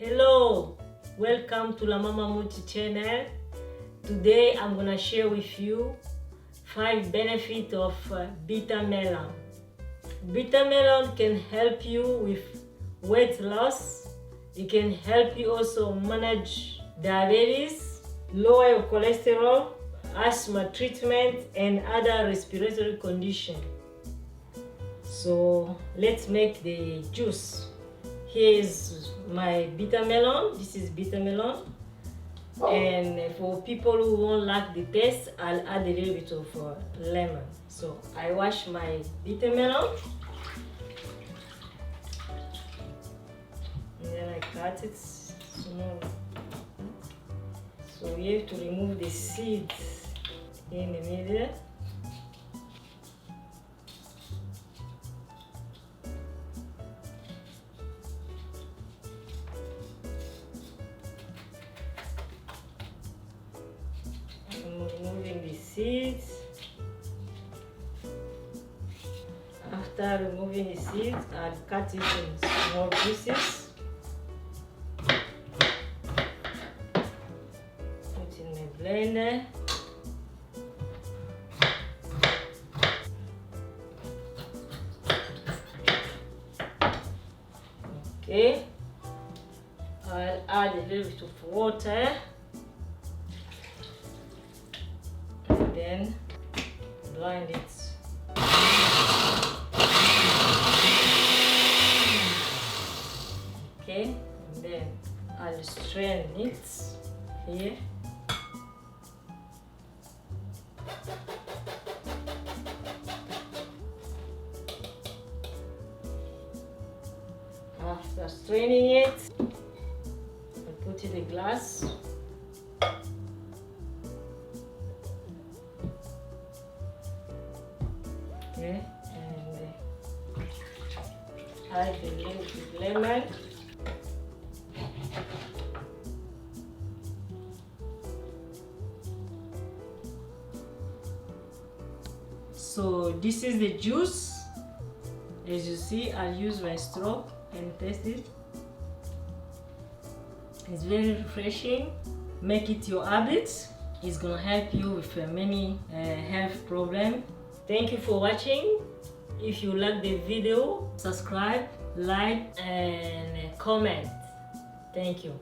Hello, welcome to La Mama Multi channel. Today I'm gonna share with you 5 benefits of bitter melon. Bitter melon can help you with weight loss. It can help you also manage diabetes, lower your cholesterol, asthma treatment, and other respiratory conditions. So let's make the juice. Here is my bitter melon. This is bitter melon. And for people who won't like the taste, I'll add a little bit of lemon. So I wash my bitter melon. And then I cut it small. So we have to remove the seeds in the middle. Removing the seeds. After removing the seeds, I'll cut it in small pieces. Put in my blender. Okay. I'll add a little bit of water. Then blind it. Okay, and then I'll strain it here. After straining it, I put in a glass. Okay, and add a little bit of lemon. So this is the juice. As you see, I'll use my straw and taste it. It's very refreshing. Make it your habit. It's gonna help you with many health problems. Thank you for watching. If you like the video, subscribe, like, and comment. Thank you.